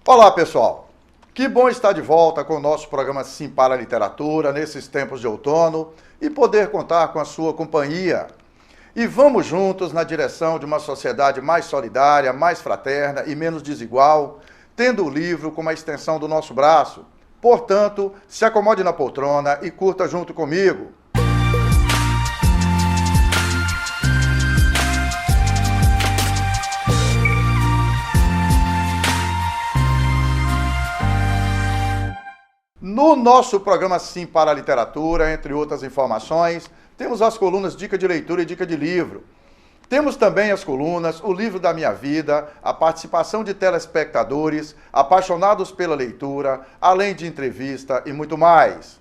Olá, pessoal! Que bom estar de volta com o nosso programa Sim para a Literatura nesses tempos de outono e poder contar com a sua companhia. E vamos juntos na direção de uma sociedade mais solidária, mais fraterna e menos desigual, tendo o livro como a extensão do nosso braço. Portanto, se acomode na poltrona e curta junto comigo. No nosso programa Sim para a Literatura, entre outras informações, temos as colunas Dica de Leitura e Dica de Livro. Temos também as colunas O Livro da Minha Vida, a participação de telespectadores, apaixonados pela leitura, além de entrevista e muito mais.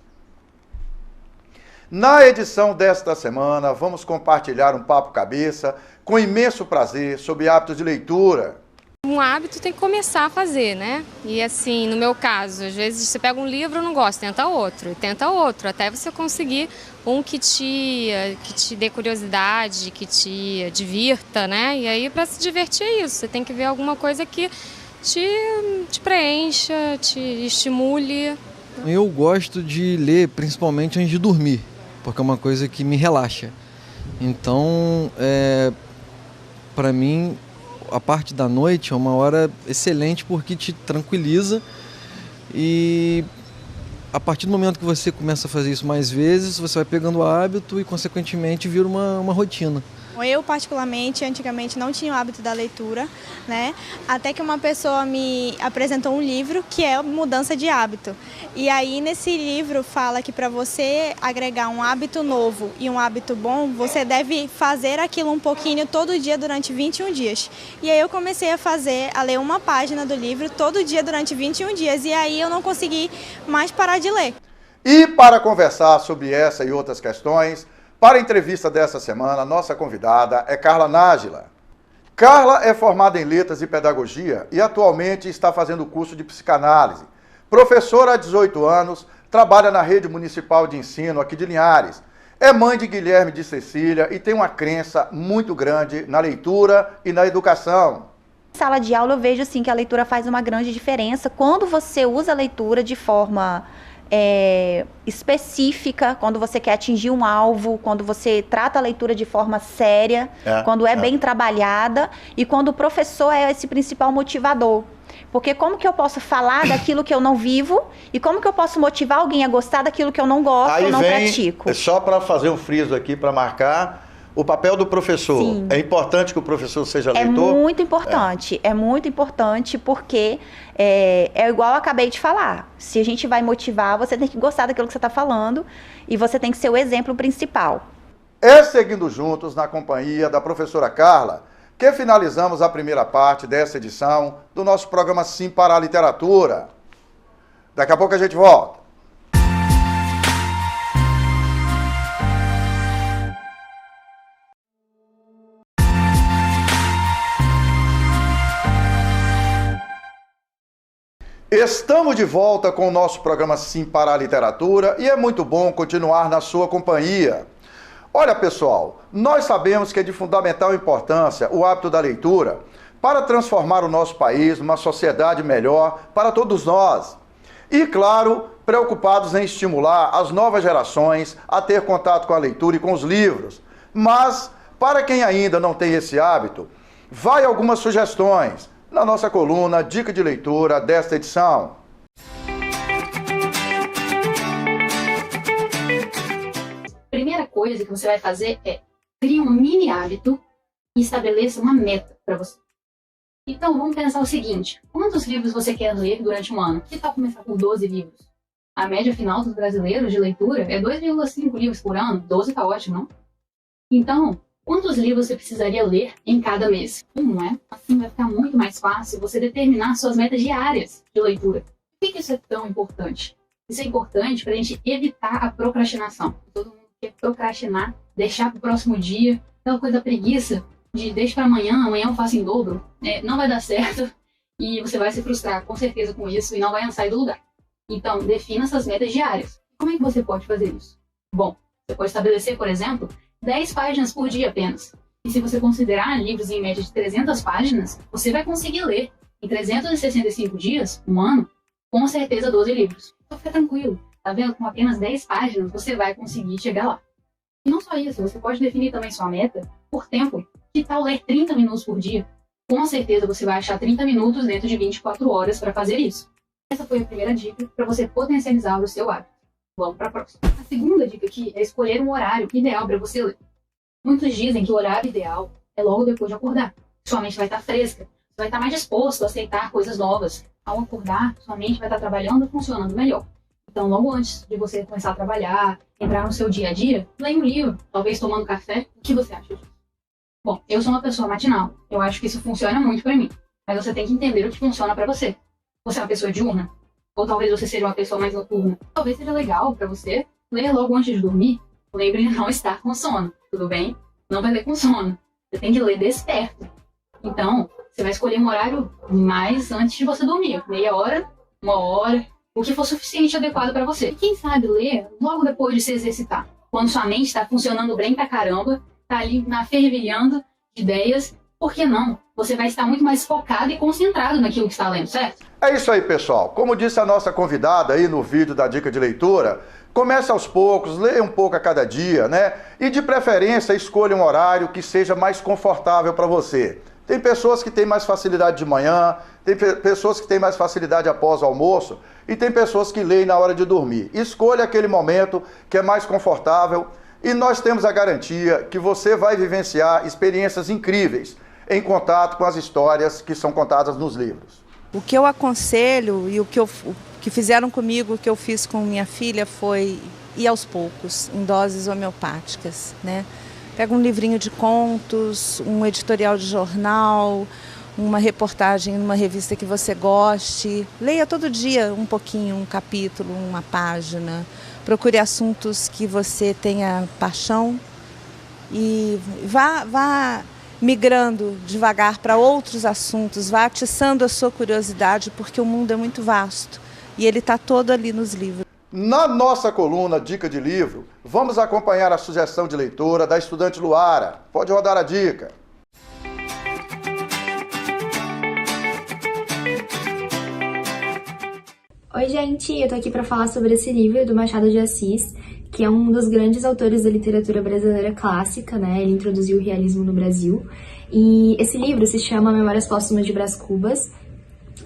Na edição desta semana, vamos compartilhar um papo cabeça com imenso prazer sobre hábitos de leitura. Um hábito tem que começar a fazer, né? E assim, no meu caso, às vezes você pega um livro e não gosta, tenta outro, até você conseguir um que te dê curiosidade, que te divirta, né? E aí, para se divertir é isso, você tem que ver alguma coisa que te preencha, te estimule. Eu gosto de ler principalmente antes de dormir, porque é uma coisa que me relaxa. Então, para mim, a parte da noite é uma hora excelente porque te tranquiliza e a partir do momento que você começa a fazer isso mais vezes, você vai pegando o hábito e consequentemente vira uma rotina. Eu, particularmente, antigamente não tinha o hábito da leitura, né? Até que uma pessoa me apresentou um livro que é Mudança de Hábito. E aí, nesse livro, fala que para você agregar um hábito novo e um hábito bom, você deve fazer aquilo um pouquinho todo dia durante 21 dias. E aí eu comecei a ler uma página do livro todo dia durante 21 dias. E aí eu não consegui mais parar de ler. E para conversar sobre essa e outras questões, para a entrevista dessa semana, nossa convidada é Carla Nájila. Carla é formada em Letras e Pedagogia e atualmente está fazendo o curso de Psicanálise. Professora há 18 anos, trabalha na Rede Municipal de Ensino aqui de Linhares. É mãe de Guilherme e de Cecília e tem uma crença muito grande na leitura e na educação. Em sala de aula eu vejo assim, que a leitura faz uma grande diferença quando você usa a leitura de forma específica, quando você quer atingir um alvo, quando você trata a leitura de forma séria, quando é bem trabalhada e quando o professor é esse principal motivador. Porque como que eu posso falar daquilo que eu não vivo e como que eu posso motivar alguém a gostar daquilo que eu não gosto ou não pratico? Só para fazer um friso aqui, para marcar o papel do professor. Sim. É importante que o professor seja leitor? É muito importante porque é igual eu acabei de falar. Se a gente vai motivar, você tem que gostar daquilo que você está falando e você tem que ser o exemplo principal. É seguindo juntos na companhia da professora Carla que finalizamos a primeira parte dessa edição do nosso programa Sim para a Literatura. Daqui a pouco a gente volta. Estamos de volta com o nosso programa Sim para a Literatura e é muito bom continuar na sua companhia. Olha, pessoal, nós sabemos que é de fundamental importância o hábito da leitura para transformar o nosso país numa sociedade melhor para todos nós. E, claro, preocupados em estimular as novas gerações a ter contato com a leitura e com os livros. Mas, para quem ainda não tem esse hábito, vai algumas sugestões na nossa coluna Dica de Leitura desta edição. A primeira coisa que você vai fazer é criar um mini hábito e estabeleça uma meta para você. Então vamos pensar o seguinte: quantos livros você quer ler durante um ano? Que tal começar com 12 livros? A média final dos brasileiros de leitura é 2,5 livros por ano. 12 tá ótimo, não? Então, quantos livros você precisaria ler em cada mês? Não é? Assim vai ficar muito mais fácil você determinar suas metas diárias de leitura. Por que isso é tão importante? Isso é importante para a gente evitar a procrastinação. Todo mundo quer procrastinar, deixar para o próximo dia, aquela coisa da preguiça de deixa para amanhã eu faço em dobro. Não vai dar certo e você vai se frustrar com certeza com isso e não vai sair do lugar. Então, defina essas metas diárias. Como é que você pode fazer isso? Bom, você pode estabelecer, por exemplo, 10 páginas por dia apenas. E se você considerar livros em média de 300 páginas, você vai conseguir ler Em 365 dias, um ano, com certeza 12 livros. Então fica tranquilo, tá vendo? Com apenas 10 páginas você vai conseguir chegar lá. E não só isso, você pode definir também sua meta por tempo. Que tal ler 30 minutos por dia? Com certeza você vai achar 30 minutos dentro de 24 horas para fazer isso. Essa foi a primeira dica para você potencializar o seu hábito. Vamos para a próxima. A segunda dica aqui é escolher um horário ideal para você ler. Muitos dizem que o horário ideal é logo depois de acordar. Sua mente vai estar fresca, você vai estar mais disposto a aceitar coisas novas. Ao acordar, sua mente vai estar trabalhando e funcionando melhor. Então, logo antes de você começar a trabalhar, entrar no seu dia a dia, leia um livro, talvez tomando café. O que você acha disso? Bom, eu sou uma pessoa matinal. Eu acho que isso funciona muito para mim. Mas você tem que entender o que funciona para você. Você é uma pessoa diurna? Ou talvez você seja uma pessoa mais noturna? Talvez seja legal para você ler logo antes de dormir. Lembre de não estar com sono, tudo bem? Não vai ler com sono. Você tem que ler desperto. Então, você vai escolher um horário mais antes de você dormir. Meia hora, 1 hora, o que for suficiente e adequado para você. E quem sabe ler logo depois de se exercitar. Quando sua mente está funcionando bem pra caramba, tá ali fervilhando de ideias, por que não? Você vai estar muito mais focado e concentrado naquilo que está lendo, certo? É isso aí, pessoal. Como disse a nossa convidada aí no vídeo da dica de leitura, comece aos poucos, leia um pouco a cada dia, né? E de preferência, escolha um horário que seja mais confortável para você. Tem pessoas que têm mais facilidade de manhã, tem pessoas que têm mais facilidade após o almoço e tem pessoas que leem na hora de dormir. Escolha aquele momento que é mais confortável e nós temos a garantia que você vai vivenciar experiências incríveis em contato com as histórias que são contadas nos livros. O que eu aconselho e o que fizeram comigo, o que eu fiz com minha filha foi ir aos poucos, em doses homeopáticas, né? Pega um livrinho de contos, um editorial de jornal, uma reportagem numa revista que você goste. Leia todo dia um pouquinho, um capítulo, uma página. Procure assuntos que você tenha paixão e vá migrando devagar para outros assuntos, vá atiçando a sua curiosidade, porque o mundo é muito vasto e ele está todo ali nos livros. Na nossa coluna Dica de Livro, vamos acompanhar a sugestão de leitura da estudante Luara. Pode rodar a dica. Oi, gente, eu tô aqui para falar sobre esse livro do Machado de Assis, que é um dos grandes autores da literatura brasileira clássica, né? Ele introduziu o realismo no Brasil. E esse livro se chama Memórias Póstumas de Brás Cubas.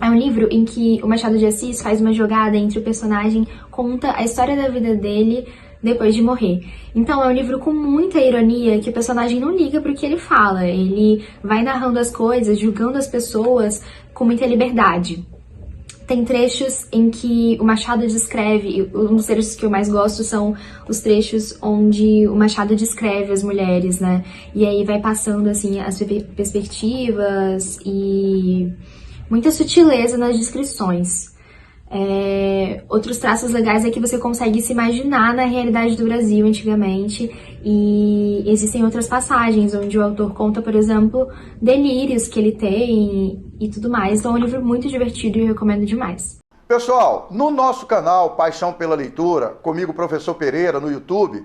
É um livro em que o Machado de Assis faz uma jogada entre o personagem, conta a história da vida dele depois de morrer. Então é um livro com muita ironia, que o personagem não liga pro que ele fala. Ele vai narrando as coisas, julgando as pessoas com muita liberdade. Tem trechos em que o Machado descreve, um dos trechos que eu mais gosto são os trechos onde o Machado descreve as mulheres, né? E aí vai passando, assim, as perspectivas e muita sutileza nas descrições. Outros traços legais é que você consegue se imaginar na realidade do Brasil antigamente, e existem outras passagens onde o autor conta, por exemplo, delírios que ele tem e tudo mais. Então é um livro muito divertido e eu recomendo demais. Pessoal, no nosso canal Paixão pela Leitura, comigo, Professor Pereira, no YouTube,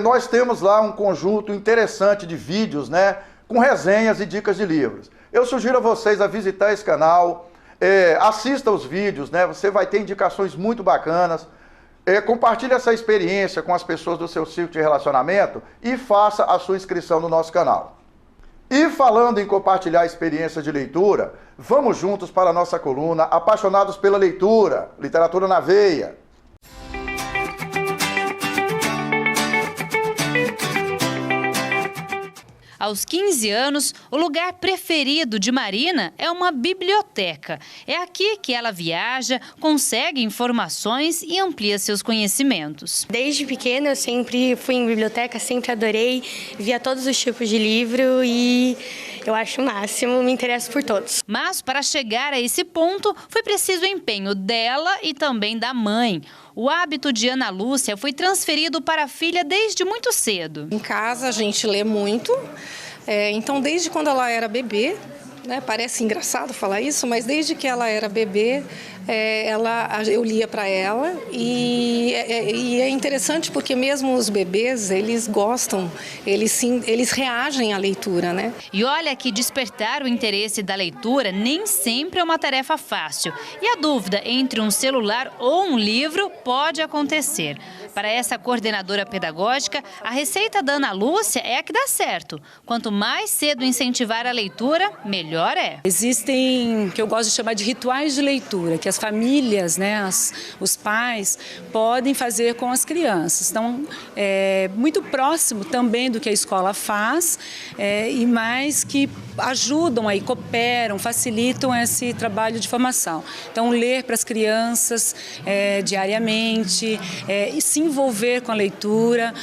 nós temos lá um conjunto interessante de vídeos, né, com resenhas e dicas de livros. Eu sugiro a vocês a visitar esse canal. Assista os vídeos, né? Você vai ter indicações muito bacanas. Compartilhe essa experiência com as pessoas do seu círculo de relacionamento e faça a sua inscrição no nosso canal. E falando em compartilhar experiência de leitura, vamos juntos para a nossa coluna Apaixonados pela Leitura, Literatura na Veia. Aos 15 anos, o lugar preferido de Marina é uma biblioteca. É aqui que ela viaja, consegue informações e amplia seus conhecimentos. Desde pequena eu sempre fui em biblioteca, sempre adorei, via todos os tipos de livro e eu acho o máximo, me interesso por todos. Mas para chegar a esse ponto, foi preciso o empenho dela e também da mãe. O hábito de Ana Lúcia foi transferido para a filha desde muito cedo. Em casa a gente lê muito, então desde quando ela era bebê, né? Parece engraçado falar isso, mas desde que ela era bebê, eu lia para ela e é interessante porque mesmo os bebês, eles gostam, eles reagem à leitura, né? E olha que despertar o interesse da leitura nem sempre é uma tarefa fácil. E a dúvida entre um celular ou um livro pode acontecer. Para essa coordenadora pedagógica, a receita da Ana Lúcia é a que dá certo. Quanto mais cedo incentivar a leitura, melhor é. Existem, que eu gosto de chamar de rituais de leitura, que as famílias, né, os pais, podem fazer com as crianças. Então, é muito próximo também do que a escola faz, e mais que ajudam aí, cooperam, facilitam esse trabalho de formação. Então, ler para as crianças diariamente, e se envolver com a leitura,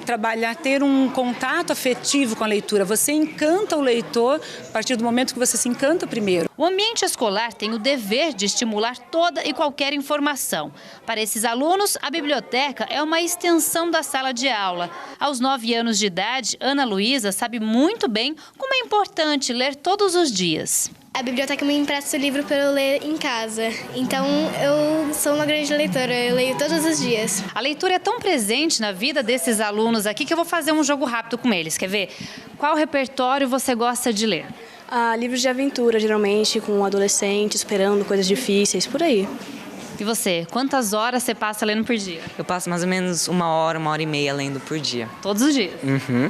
trabalhar, ter um contato afetivo com a leitura. Você encanta o leitor a partir do momento que você se encanta primeiro. O ambiente escolar tem o dever de estimular toda e qualquer informação. Para esses alunos, a biblioteca é uma extensão da sala de aula. Aos 9 anos de idade, Ana Luísa sabe muito bem como é importante ler todos os dias. A biblioteca me empresta o livro para eu ler em casa, então eu sou uma grande leitora, eu leio todos os dias. A leitura é tão presente na vida desses alunos aqui que eu vou fazer um jogo rápido com eles, quer ver? Qual repertório você gosta de ler? Livros de aventura, geralmente, com um adolescente, esperando coisas difíceis, por aí. E você, quantas horas você passa lendo por dia? Eu passo mais ou menos 1 hora, 1 hora e meia lendo por dia. Todos os dias? Uhum.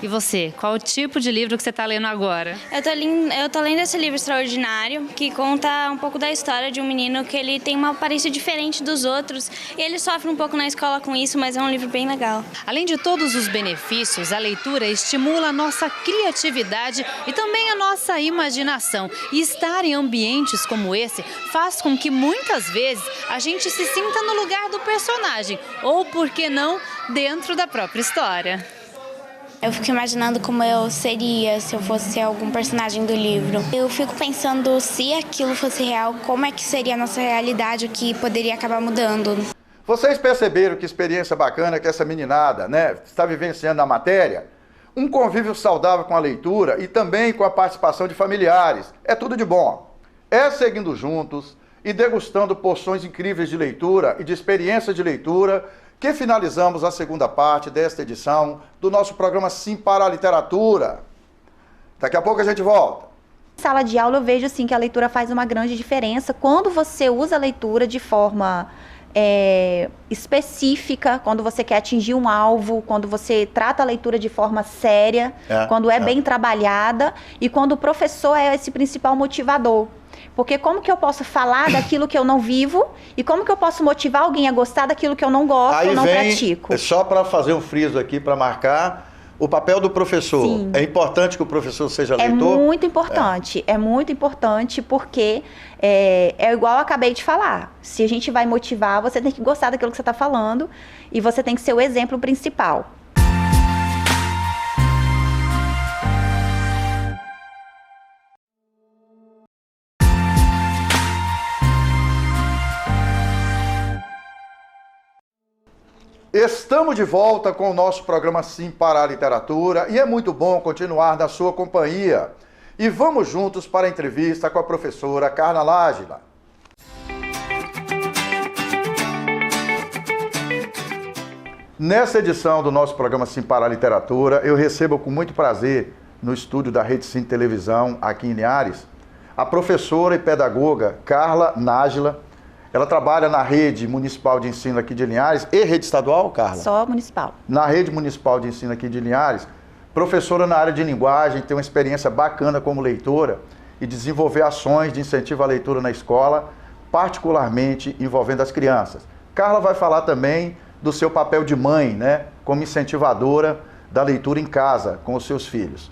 E você, qual o tipo de livro que você está lendo agora? Eu tô lendo esse livro extraordinário, que conta um pouco da história de um menino que ele tem uma aparência diferente dos outros. E ele sofre um pouco na escola com isso, mas é um livro bem legal. Além de todos os benefícios, a leitura estimula a nossa criatividade e também a nossa imaginação. E estar em ambientes como esse faz com que muitas vezes a gente se sinta no lugar do personagem, ou, por que não, dentro da própria história. Eu fico imaginando como eu seria se eu fosse algum personagem do livro. Eu fico pensando se aquilo fosse real, como é que seria a nossa realidade, o que poderia acabar mudando. Vocês perceberam que experiência bacana que essa meninada, né, está vivenciando na matéria? Um convívio saudável com a leitura e também com a participação de familiares. É tudo de bom. É seguindo juntos e degustando porções incríveis de leitura e de experiência de leitura que finalizamos a segunda parte desta edição do nosso programa Sim para a Literatura. Daqui a pouco a gente volta. Na sala de aula eu vejo assim, que a leitura faz uma grande diferença quando você usa a leitura de forma específica, quando você quer atingir um alvo, quando você trata a leitura de forma séria, quando é bem trabalhada e quando o professor é esse principal motivador. Porque como que eu posso falar daquilo que eu não vivo e como que eu posso motivar alguém a gostar daquilo que eu não gosto ou não pratico? Só para fazer um friso aqui, para marcar, o papel do professor. Sim. É importante que o professor seja leitor? É muito importante porque é igual eu acabei de falar. Se a gente vai motivar, você tem que gostar daquilo que você está falando e você tem que ser o exemplo principal. Estamos de volta com o nosso programa Sim para a Literatura e é muito bom continuar na sua companhia. E vamos juntos para a entrevista com a professora Carla Lágila. Nessa edição do nosso programa Sim para a Literatura, eu recebo com muito prazer, no estúdio da Rede Sim Televisão, aqui em Linhares, a professora e pedagoga Carla Nájila. Ela trabalha na rede municipal de ensino aqui de Linhares e rede estadual, Carla? Só municipal. Na rede municipal de ensino aqui de Linhares, professora na área de linguagem, tem uma experiência bacana como leitora e desenvolver ações de incentivo à leitura na escola, particularmente envolvendo as crianças. Carla vai falar também do seu papel de mãe, né, como incentivadora da leitura em casa com os seus filhos.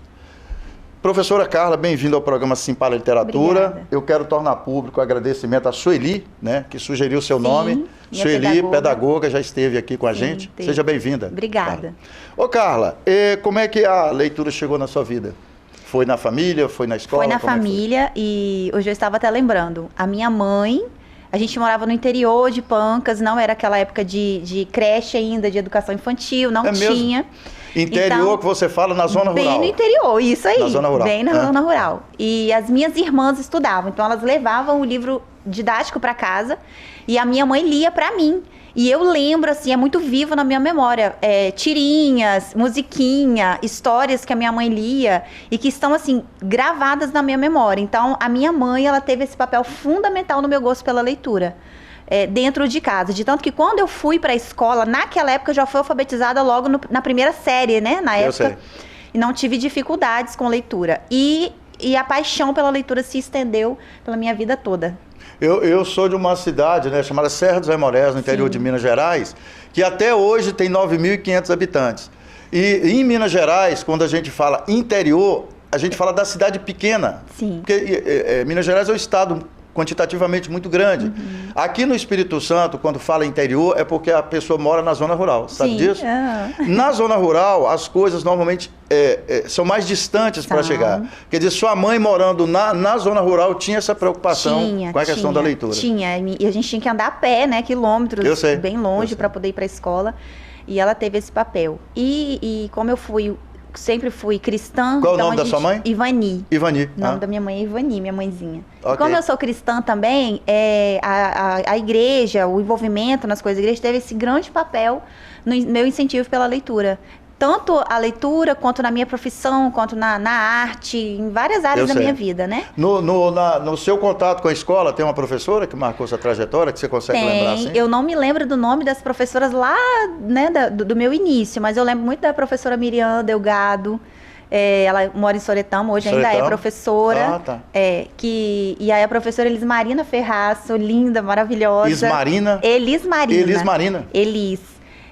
Professora Carla, bem-vinda ao programa Sim para a Literatura. Obrigada. Eu quero tornar público o agradecimento a Sueli, né, que sugeriu o seu nome. Sueli, pedagoga, já esteve aqui com a gente. Seja bem-vinda. Obrigada. Ô Carla, como é que a leitura chegou na sua vida? Foi na família, foi na escola? Foi na família e hoje eu estava até lembrando. A minha mãe, a gente morava no interior de Pancas, não era aquela época de creche ainda, de educação infantil, não tinha. Interior Então, que você fala na zona rural. Bem no interior, isso aí. Na zona rural. Bem na zona rural. E as minhas irmãs estudavam, então elas levavam o livro didático para casa e a minha mãe lia para mim. E eu lembro, assim, é muito vivo na minha memória, tirinhas, musiquinha, histórias que a minha mãe lia e que estão, assim, gravadas na minha memória. Então, a minha mãe, ela teve esse papel fundamental no meu gosto pela leitura, dentro de casa. De tanto que quando eu fui para a escola, naquela época eu já fui alfabetizada logo na primeira série, né, na época. Eu sei. E não tive dificuldades com leitura. E a paixão pela leitura se estendeu pela minha vida toda. Eu sou de uma cidade, né, chamada Serra dos Aimorés, no interior de Minas Gerais, que até hoje tem 9.500 habitantes. E em Minas Gerais, quando a gente fala interior, a gente fala da cidade pequena. Sim. Porque Minas Gerais é um estado quantitativamente muito grande. Uhum. Aqui no Espírito Santo, quando fala interior, é porque a pessoa mora na zona rural, sabe disso? Na zona rural, as coisas normalmente são mais distantes para chegar. Quer dizer, sua mãe morando na zona rural tinha essa preocupação com a questão da leitura. Tinha, e a gente tinha que andar a pé, né, quilômetros, bem longe para poder ir para a escola, e ela teve esse papel. E como eu sempre fui cristã. Qual o nome da sua mãe? Ivani. Ivani. O nome da minha mãe é Ivani, minha mãezinha. Okay. Como eu sou cristã também, a igreja, o envolvimento nas coisas da igreja teve esse grande papel no meu incentivo pela leitura. Tanto a leitura, quanto na minha profissão, quanto na arte, em várias áreas da minha vida, né? No seu contato com a escola, tem uma professora que marcou sua trajetória, que você consegue lembrar assim? Eu não me lembro do nome das professoras lá, né, do meu início, mas eu lembro muito da professora Miriam Delgado. Ela mora em Soretama, hoje ainda é professora. Ah, tá. E aí a professora Elismarina Ferraço, linda, maravilhosa. Elismarina? Elismarina.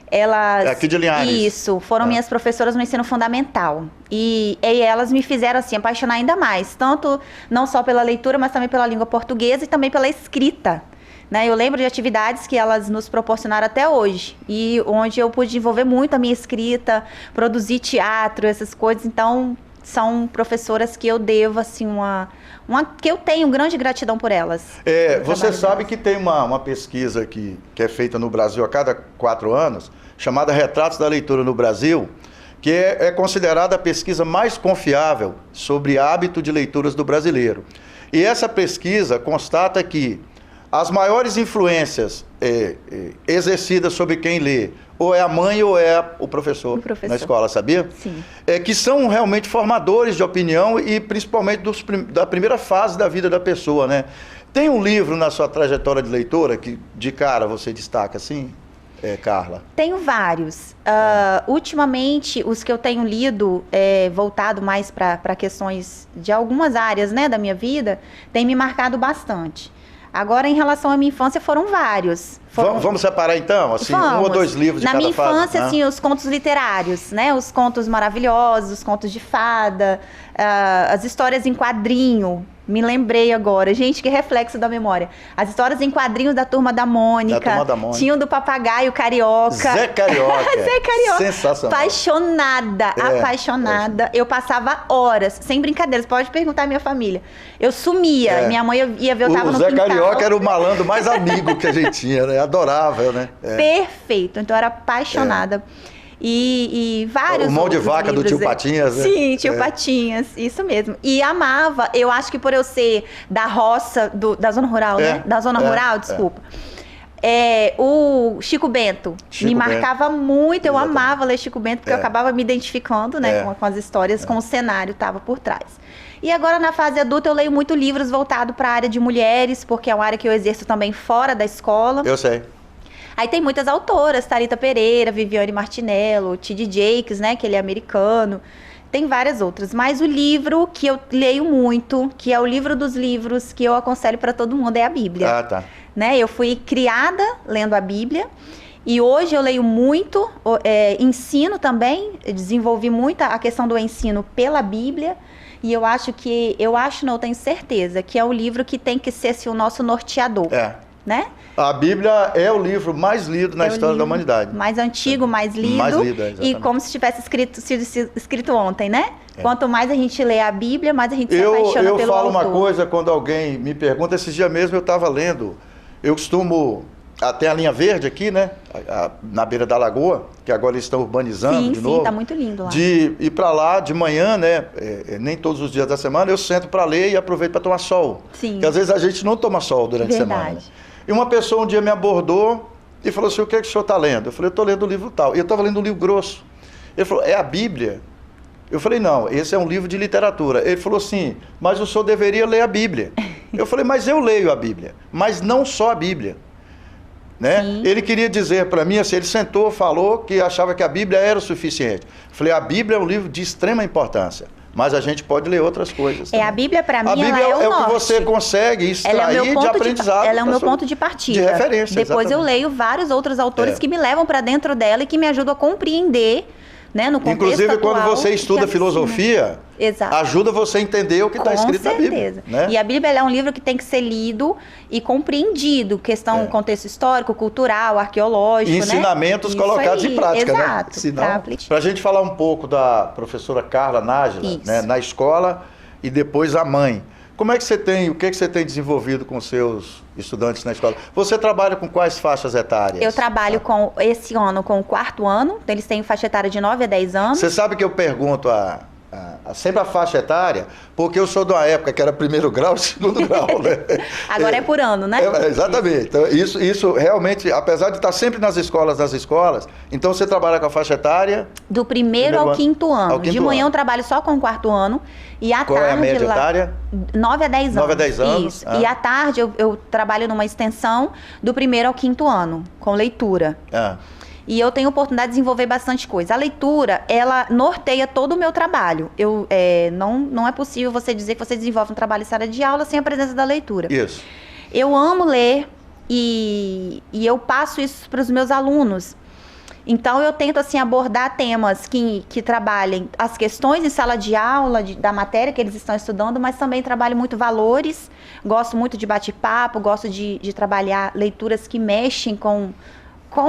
Elas, aqui de Linhares. Isso, foram minhas professoras no ensino fundamental. E elas me fizeram, assim, apaixonar ainda mais. Tanto, não só pela leitura, mas também pela língua portuguesa e também pela escrita. Né? Eu lembro de atividades que elas nos proporcionaram até hoje. E onde eu pude desenvolver muito a minha escrita, produzir teatro, essas coisas. Então, são professoras que eu devo, assim, que eu tenho grande gratidão por elas. Você sabe que tem uma pesquisa que é feita no Brasil a cada 4 anos, chamada Retratos da Leitura no Brasil, que é considerada a pesquisa mais confiável sobre hábito de leituras do brasileiro. E essa pesquisa constata que as maiores influências exercidas sobre quem lê, ou é a mãe ou é o professor na escola, sabia? Sim. Que são realmente formadores de opinião e principalmente da primeira fase da vida da pessoa, né? Tem um livro na sua trajetória de leitora que de cara você destaca assim, Carla? Tenho vários. Ultimamente, os que eu tenho lido, voltado mais para questões de algumas áreas, né, da minha vida, tem me marcado bastante. Agora, em relação à minha infância, foram vários. Vamos separar então, assim, um ou dois livros de cada fase? Na minha infância, assim, os contos literários, né? Os contos maravilhosos, os contos de fada, as histórias em quadrinho. Me lembrei agora. Gente, que reflexo da memória. As histórias em quadrinhos da Turma da Mônica. Da Turma da Mônica. Tinha o do Papagaio Carioca. Zé Carioca. Zé Carioca. Sensacional. Apaixonada. Eu passava horas, sem brincadeiras. Pode perguntar à minha família. Eu sumia. Minha mãe ia ver, eu tava no quintal. O Zé Carioca era o malandro mais amigo que a gente tinha, né? Adorável, né? Perfeito. Então, eu era apaixonada. E vários O Mão de Vaca livros, do Tio Patinhas, né? Sim, Tio Patinhas, isso mesmo. E amava, eu acho que por eu ser da roça, da zona rural, né? Da zona rural, desculpa. O Chico Bento me marcava muito, eu amava ler Chico Bento, porque eu acabava me identificando, né, com as histórias, com o cenário que estava por trás. E agora, na fase adulta, eu leio muito livros voltados para a área de mulheres, porque é uma área que eu exerço também fora da escola. Eu sei. Aí tem muitas autoras, Thalita Pereira, Viviane Martinello, T.D. Jakes, né, que ele é americano. Tem várias outras, mas o livro que eu leio muito, que é o livro dos livros, que eu aconselho para todo mundo, é a Bíblia. Ah, tá. Né? Eu fui criada lendo a Bíblia e hoje eu leio muito, ensino também, desenvolvi muito a questão do ensino pela Bíblia. E eu tenho certeza que é o livro que tem que ser assim, o nosso norteador. Né? A Bíblia é o livro mais lido na história da humanidade. Mais antigo, mais lido. Mais lido, e como se tivesse sido escrito ontem, né? Quanto mais a gente lê a Bíblia, mais a gente se apaixona pelo Eu falo autor. uma coisa quando alguém me pergunta. Esses dias mesmo eu estava lendo. Eu costumo tem a linha verde aqui, né? Na beira da lagoa, que agora eles estão urbanizando de novo. Sim, tá muito lindo lá. De ir para lá de manhã, né? Nem todos os dias da semana, eu sento para ler e aproveito para tomar sol. Sim. Porque às vezes a gente não toma sol durante a semana. Né? E uma pessoa um dia me abordou e falou assim, o que é que o senhor está lendo? Eu falei, eu estou lendo um livro tal. E eu estava lendo um livro grosso. Ele falou, é a Bíblia? Eu falei, não, esse é um livro de literatura. Ele falou assim, mas o senhor deveria ler a Bíblia. Eu falei, mas eu leio a Bíblia, mas não só a Bíblia. Né? Ele queria dizer para mim, assim, ele sentou, falou que achava que a Bíblia era o suficiente. Eu falei, a Bíblia é um livro de extrema importância, mas a gente pode ler outras coisas também. A Bíblia, para mim, a Bíblia ela é o que você consegue extrair de aprendizado. Ela é o meu ponto de partida. De referência, Depois eu leio vários outros autores que me levam para dentro dela e que me ajudam a compreender, né, no contexto Inclusive, atual, quando você estuda filosofia, ajuda você a entender o que está escrito na Bíblia. Né? E a Bíblia é um livro que tem que ser lido e compreendido, contexto histórico, cultural, arqueológico. E ensinamentos colocados em prática. Exato. Né? Para a gente falar um pouco da professora Carla Nájila, né, na escola e depois a mãe. Como é que você tem, o que você tem desenvolvido com seus estudantes na escola? Você trabalha com quais faixas etárias? Eu trabalho esse ano com o 4º ano, eles têm faixa etária de 9 a 10 anos. Você sabe que eu pergunto sempre a faixa etária, porque eu sou de uma época que era 1º grau e 2º grau, né? Agora é por ano, né? Exatamente. Então, isso realmente, apesar de estar sempre nas escolas, então você trabalha com a faixa etária? Do 1º ao 5º ano. De manhã eu trabalho só com o 4º ano. E à Qual tarde, é a média etária? 9 a 10 anos. 9 a 10 anos. Isso. E à tarde eu trabalho numa extensão do 1º ao 5º ano, com leitura. E eu tenho oportunidade de desenvolver bastante coisa. A leitura, ela norteia todo o meu trabalho. Não é possível você dizer que você desenvolve um trabalho em sala de aula sem a presença da leitura. Isso. Eu amo ler e eu passo isso para os meus alunos. Então, eu tento assim, abordar temas que trabalhem as questões em sala de aula, da matéria que eles estão estudando, mas também trabalho muito valores, gosto muito de bate-papo, gosto de trabalhar leituras que mexem com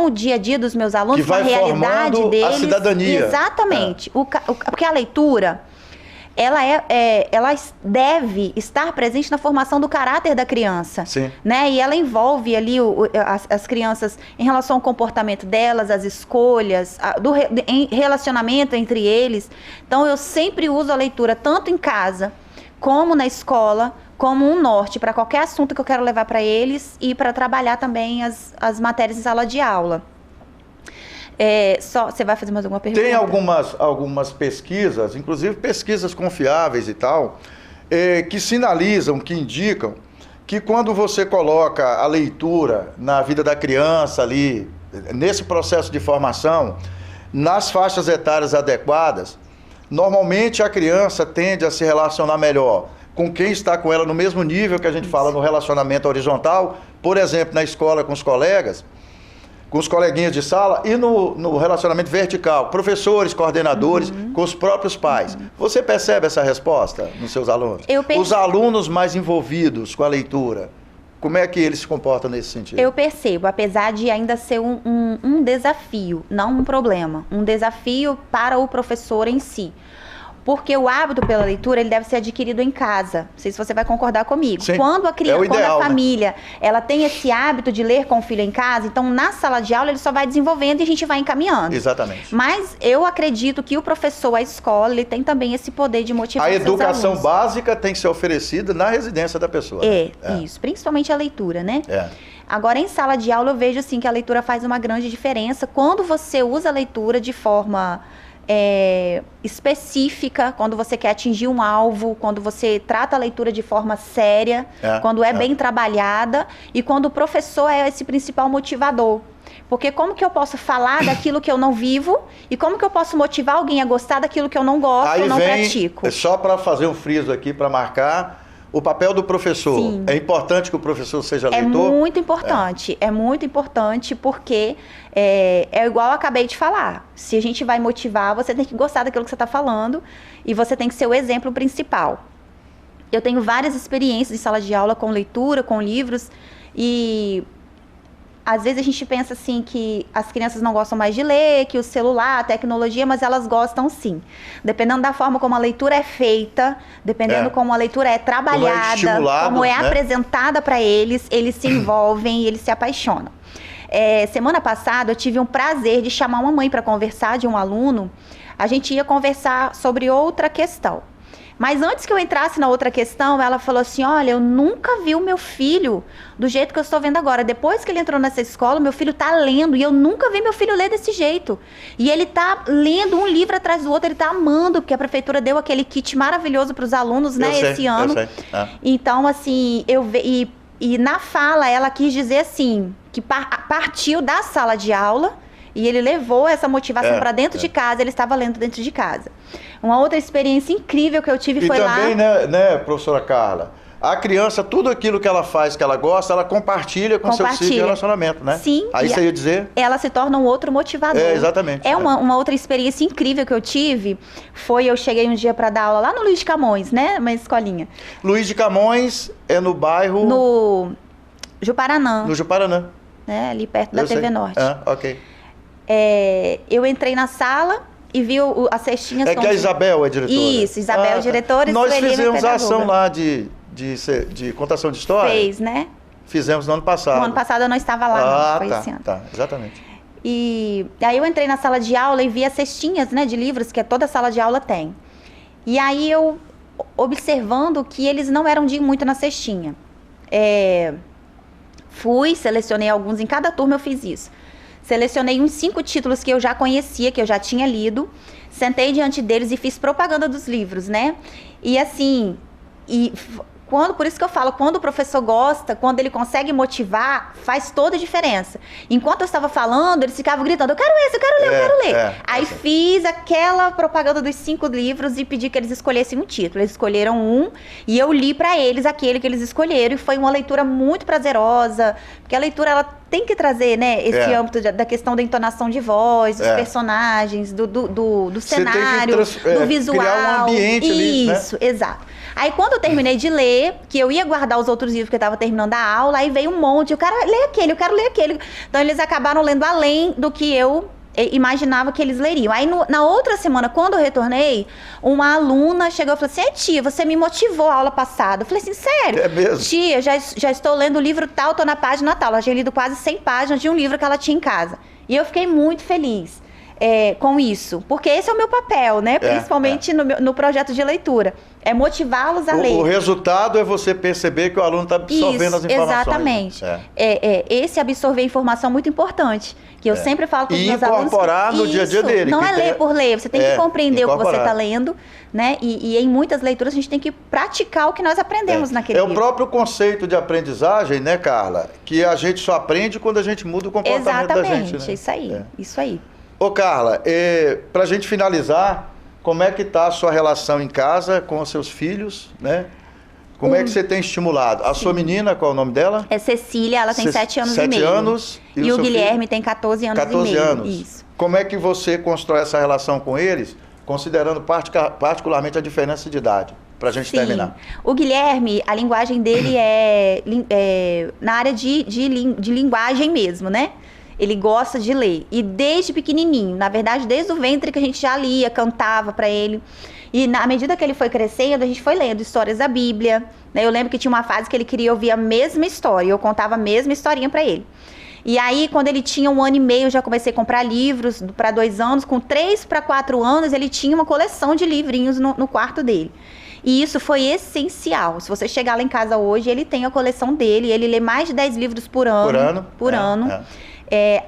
o dia a dia dos meus alunos, com a realidade deles. A cidadania. Exatamente. Porque a leitura, ela deve estar presente na formação do caráter da criança. Sim. Né? E ela envolve ali as crianças em relação ao comportamento delas, as escolhas, em relacionamento entre eles. Então, eu sempre uso a leitura, tanto em casa como na escola, como um norte para qualquer assunto que eu quero levar para eles e para trabalhar também as matérias em sala de aula. Você vai fazer mais alguma pergunta? Tem algumas pesquisas, inclusive pesquisas confiáveis e tal, que sinalizam, que indicam que quando você coloca a leitura na vida da criança ali, nesse processo de formação, nas faixas etárias adequadas, normalmente a criança tende a se relacionar melhor com quem está com ela no mesmo nível que a gente fala no relacionamento horizontal, por exemplo, na escola com os colegas, com os coleguinhas de sala, e no relacionamento vertical, professores, coordenadores, com os próprios pais. Você percebe essa resposta nos seus alunos? Os alunos mais envolvidos com a leitura, como é que eles se comportam nesse sentido? Eu percebo, apesar de ainda ser um desafio, não um problema, um desafio para o professor em si. Porque o hábito pela leitura, ele deve ser adquirido em casa. Não sei se você vai concordar comigo. Sim, quando a criança, ideal, quando a família, ela tem esse hábito de ler com o filho em casa, então na sala de aula ele só vai desenvolvendo e a gente vai encaminhando. Exatamente. Mas eu acredito que o professor, a escola, ele tem também esse poder de motivar a seus educação alunos. Básica tem que ser oferecida na residência da pessoa. Isso. Principalmente a leitura, né? Agora, em sala de aula, eu vejo assim que a leitura faz uma grande diferença quando você usa a leitura de forma específica, quando você quer atingir um alvo, quando você trata a leitura de forma séria, quando bem trabalhada e quando o professor é esse principal motivador. Porque como que eu posso falar daquilo que eu não vivo e como que eu posso motivar alguém a gostar daquilo que eu não gosto ou não pratico? Só para fazer um friso aqui, para marcar, o papel do professor. Sim. É importante que o professor seja leitor? É muito importante. É muito importante porque é igual eu acabei de falar. Se a gente vai motivar, você tem que gostar daquilo que você está falando e você tem que ser o exemplo principal. Eu tenho várias experiências em sala de aula com leitura, com livros, e às vezes a gente pensa assim que as crianças não gostam mais de ler, que o celular, a tecnologia, mas elas gostam sim. Dependendo da forma como a leitura é feita, dependendo como a leitura é trabalhada, como é apresentada para eles se envolvem e eles se apaixonam. Semana passada eu tive um prazer de chamar uma mãe para conversar, de um aluno. A gente ia conversar sobre outra questão. Mas antes que eu entrasse na outra questão, ela falou assim, olha, eu nunca vi o meu filho do jeito que eu estou vendo agora. Depois que ele entrou nessa escola, meu filho está lendo e eu nunca vi meu filho ler desse jeito. E ele está lendo um livro atrás do outro, ele está amando, porque a prefeitura deu aquele kit maravilhoso para os alunos, né, esse ano. Então, assim, e na fala ela quis dizer assim, que partiu da sala de aula e ele levou essa motivação para dentro de casa, ele estava lendo dentro de casa. Uma outra experiência incrível que eu tive foi lá... E também, né, professora Carla, a criança, tudo aquilo que ela faz, que ela gosta, ela compartilha com seu filho de relacionamento, né? Sim. Aí você ia dizer... Ela se torna um outro motivador. Exatamente. Uma outra experiência incrível que eu tive foi, eu cheguei um dia para dar aula lá no Luiz de Camões, né? Uma escolinha. Luiz de Camões é no bairro... No Juparanã. No Juparanã. Né? Ali perto da TV Norte. Ok. Eu entrei na sala e vi as cestinhas... que a Isabel é diretora. Isso, Isabel é diretora. Nós fizemos a ação lá de contação de história. Fez, né? Fizemos no ano passado. No ano passado eu não estava lá, não. Foi esse ano. Tá, exatamente. E aí eu entrei na sala de aula e vi as cestinhas, né, de livros que toda sala de aula tem. E aí eu, observando que eles não eram de ir muito na cestinha. Selecionei alguns, em cada turma eu fiz isso. Selecionei uns 5 títulos que eu já conhecia, que eu já tinha lido, sentei diante deles e fiz propaganda dos livros, né? E assim, por isso que eu falo, quando o professor gosta, quando ele consegue motivar, faz toda a diferença. Enquanto eu estava falando, eles ficavam gritando, eu quero esse, eu quero ler, eu quero ler. Aí fiz aquela propaganda dos 5 livros e pedi que eles escolhessem um título. Eles escolheram um e eu li para eles aquele que eles escolheram e foi uma leitura muito prazerosa, porque a leitura, ela tem que trazer, né, esse âmbito da questão da entonação de voz, dos personagens, do cenário, do visual. Criar um ambiente ali, né? Isso, exato. Aí quando eu terminei de ler, que eu ia guardar os outros livros que eu estava terminando a aula, aí veio um monte, eu quero ler aquele, eu quero ler aquele. Então eles acabaram lendo além do que eu imaginava que eles leriam. Aí na outra semana, quando eu retornei, uma aluna chegou e falou assim, tia, você me motivou a aula passada. Eu falei assim, sério? É mesmo? Tia, já estou lendo o livro tal, estou na página tal. Ela tinha lido quase 100 páginas de um livro que ela tinha em casa. E eu fiquei muito feliz com isso, porque esse é o meu papel, né? Principalmente no projeto de leitura. É motivá-los a ler. O resultado é você perceber que o aluno está absorvendo as informações. Exatamente. Esse absorver informação é muito importante. Que eu sempre falo com os meus alunos. E incorporar no dia a dia dele. Não é ler por ler, você tem que compreender o que você está lendo, né? E em muitas leituras a gente tem que praticar o que nós aprendemos naquele livro. É o próprio conceito de aprendizagem, né, Carla? Que a gente só aprende quando a gente muda o comportamento da gente. Exatamente, isso aí. Isso aí. Ô, Carla, para a gente finalizar, como é que está a sua relação em casa com os seus filhos, né? Como é que você tem estimulado? A sua menina, qual é o nome dela? É Cecília, ela tem 7 anos e meio. 7 anos. E o Guilherme tem 14 anos 14 e meio. anos. Isso. Como é que você constrói essa relação com eles, considerando particularmente a diferença de idade? Para a gente terminar. O Guilherme, a linguagem dele é na área de linguagem mesmo, né? Ele gosta de ler. E desde pequenininho, na verdade, desde o ventre que a gente já lia, cantava para ele. E na medida que ele foi crescendo, a gente foi lendo histórias da Bíblia, né? Eu lembro que tinha uma fase que ele queria ouvir a mesma história, eu contava a mesma historinha para ele. E aí, quando ele tinha 1 ano e meio, eu já comecei a comprar livros para 2 anos. Com 3 para 4 anos, ele tinha uma coleção de livrinhos no quarto dele. E isso foi essencial. Se você chegar lá em casa hoje, ele tem a coleção dele, ele lê mais de 10 livros por ano. Por ano.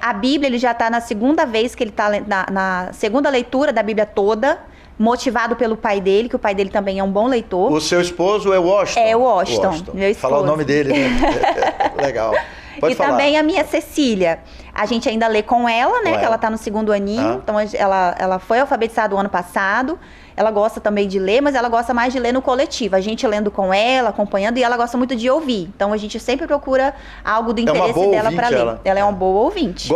A Bíblia, ele já está na 2ª vez que ele está na 2ª leitura da Bíblia toda, motivado pelo pai dele, que o pai dele também é um bom leitor. O seu esposo é o Washington? É o Washington, meu esposo. Falar o nome dele, né? Legal. Pode falar. Também a minha Cecília. A gente ainda lê com ela, né? Que ela está no 2º aninho. Então, ela foi alfabetizada o ano passado. Ela gosta também de ler, mas ela gosta mais de ler no coletivo. A gente lendo com ela, acompanhando, e ela gosta muito de ouvir. Então, a gente sempre procura algo do interesse dela para ler. Ela é uma boa ouvinte.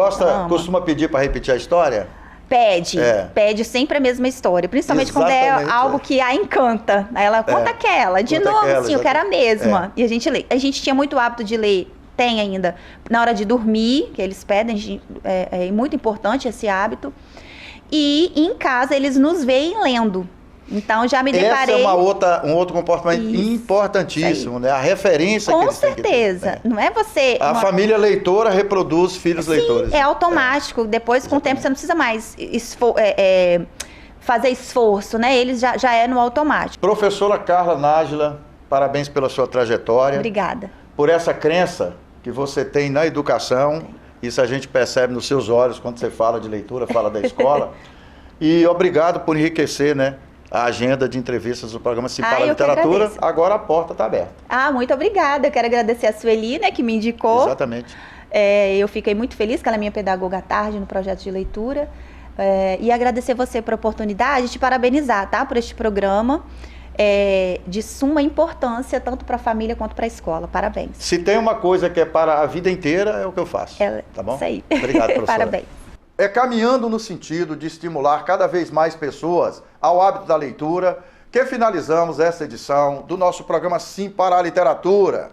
Costuma pedir para repetir a história? Pede sempre a mesma história, principalmente quando é algo que a encanta. Aí ela conta aquela, de novo, sim, eu quero a mesma. E a gente lê. A gente tinha muito hábito de ler tem ainda. Na hora de dormir, que eles pedem, é muito importante esse hábito. E em casa eles nos veem lendo. Então já me deparei... Essa é um outro comportamento importantíssimo, né? A referência que eles têm que ter. Com certeza. Não é você... A família leitora reproduz filhos leitores. É automático. Depois, com o tempo, você não precisa mais fazer esforço, né? Eles já é no automático. Professora Carla Nájila, parabéns pela sua trajetória. Obrigada. Por essa crença que você tem na educação. Isso a gente percebe nos seus olhos quando você fala de leitura, fala da escola. E obrigado por enriquecer, né, a agenda de entrevistas do programa Se Para Literatura. Agora a porta está aberta. Muito obrigada. Eu quero agradecer a Sueli, né, que me indicou. Exatamente. Eu fiquei muito feliz que ela é minha pedagoga à tarde no projeto de leitura. E agradecer você por a oportunidade, te parabenizar, tá, por este programa. De suma importância, tanto para a família quanto para a escola. Parabéns. Se tem uma coisa que é para a vida inteira, é o que eu faço. Tá bom? Isso aí. Obrigado, professora. Parabéns. Caminhando no sentido de estimular cada vez mais pessoas ao hábito da leitura, que finalizamos essa edição do nosso programa Sim para a Literatura.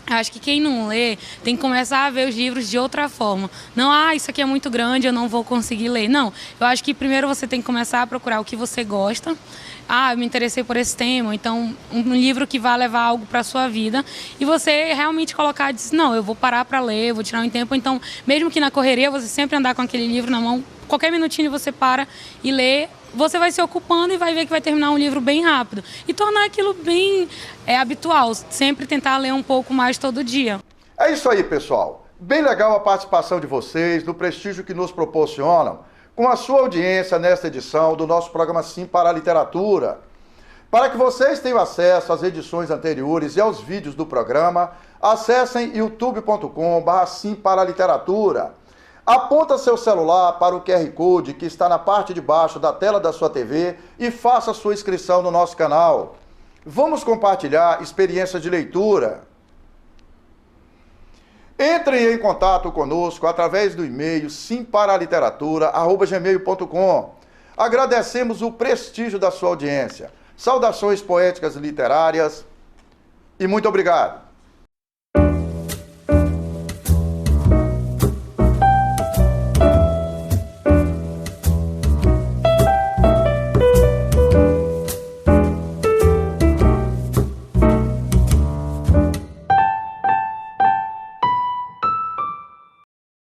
Acho que quem não lê tem que começar a ver os livros de outra forma. Não, isso aqui é muito grande, eu não vou conseguir ler. Não, eu acho que primeiro você tem que começar a procurar o que você gosta. Eu me interessei por esse tema, então um livro que vai levar algo para a sua vida. E você realmente colocar e dizer, não, eu vou parar para ler, vou tirar um tempo. Então, mesmo que na correria, você sempre andar com aquele livro na mão, qualquer minutinho você para e lê. Você vai se ocupando e vai ver que vai terminar um livro bem rápido. E tornar aquilo bem habitual, sempre tentar ler um pouco mais todo dia. É isso aí, pessoal. Bem legal a participação de vocês, do prestígio que nos proporcionam, com a sua audiência nesta edição do nosso programa Sim para a Literatura. Para que vocês tenham acesso às edições anteriores e aos vídeos do programa, acessem youtube.com/Sim para a Literatura. Aponta seu celular para o QR Code que está na parte de baixo da tela da sua TV e faça sua inscrição no nosso canal. Vamos compartilhar experiências de leitura. Entrem em contato conosco através do e-mail simparaliteratura@gmail.com. Agradecemos o prestígio da sua audiência. Saudações poéticas e literárias e muito obrigado.